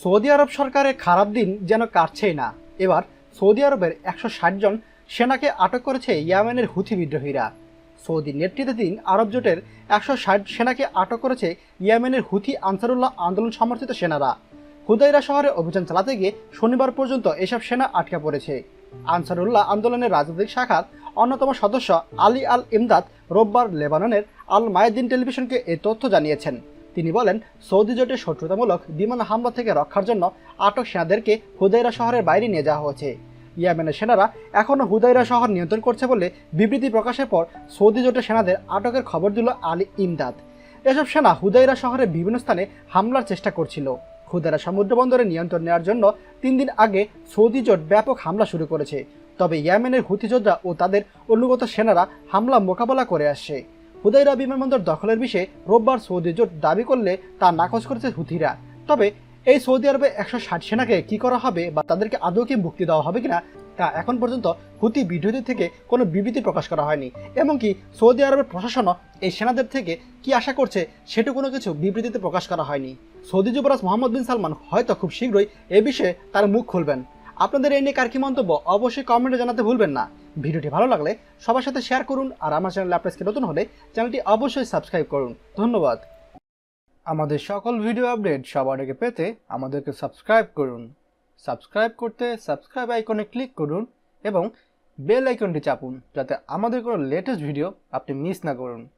Saudi আরব সরকারের খারাপ দিন যেন কাটছেই না। এবার সৌদি আরবের 160 জন সেনাকে আটক করেছে ইয়েমেনের হুথি বিদ্রোহীরা। সৌদি নেতৃত্বাধীন আরব জোটের 160 সেনাকে আটক করেছে ইয়েমেনের হুথি আনসারুল্লাহ আন্দোলন সমর্থিত সেনারা। হুদাইরা শহরে অভিযান চালাতে গিয়ে শনিবার পর্যন্ত এসব সেনা আটকা পড়েছে। আনসারুল্লাহ আন্দোলনের রাজনৈতিক শাখার অন্যতম সদস্য আলী আল ইমদাদ রোববার লেবাননের আল মায়াদিন টেলিভিশনকে এই তথ্য জানিয়েছেন। তিনি বলেন, সৌদি জোটের শত্রুতামূলক বিমান হামলা থেকে রক্ষার জন্য আটক সেনাদেরকে হুদাইরা শহরের বাইরে নিয়ে যাওয়া হয়েছে। ইয়েমেনের সেনারা এখনও হুদাইরা শহর নিয়ন্ত্রণ করছে বলে বিবৃতি প্রকাশের পর সৌদি জোটের সেনাদের আটকের খবর দিল আলী ইমদাদ। এসব সেনা হুদাইরা শহরের বিভিন্ন স্থানে হামলার চেষ্টা করছিল। হুদাইরা সমুদ্র বন্দরে নিয়ন্ত্রণ নেওয়ার জন্য 3 দিন আগে সৌদি জোট ব্যাপক হামলা শুরু করেছে। তবে ইয়েমেনের হুথি যোদ্ধা ও তাদের অনুগত সেনারা হামলা মোকাবেলা করে আসছে। হুদাইরা বিমানবন্দর দখলের বিষয়ে রোববার সৌদি জোট দাবি করলে তা নাকচ করেছে হুথিরা। তবে এই সৌদি আরবে 160 সেনাকে কি করা হবে বা তাদেরকে আদৌ কি মুক্তি দেওয়া হবে কিনা তা এখন পর্যন্ত হুথি বিদ্রোহী থেকে কোনো বিবৃতি প্রকাশ করা হয়নি। এমনকি সৌদি আরবের প্রশাসনও এই সেনাদের থেকে কি আশা করছে সেটা কোনো কিছু বিবৃতিতে প্রকাশ করা হয়নি। সৌদি যুবরাজ মোহাম্মদ বিন সালমান হয়তো খুব শীঘ্রই এ বিষয়ে তার মুখ খুলবেন। আপনাদের এই নিয়ে কার কি মন্তব্য অবশ্যই কমেন্টে জানাতে ভুলবেন না। ভিডিওটি ভালো লাগলে সবার সাথে শেয়ার করুন, আর আমার চ্যানেলে আপনাকে নতুন হলে চ্যানেলটি অবশ্যই সাবস্ক্রাইব করুন। ধন্যবাদ। আমাদের সকল ভিডিও আপডেট সবার আগে পেতে আমাদেরকে সাবস্ক্রাইব করুন। সাবস্ক্রাইব করতে সাবস্ক্রাইব আইকনে ক্লিক করুন এবং বেল আইকনটি চাপুন, যাতে আমাদের কোনো লেটেস্ট ভিডিও আপনি মিস না করুন।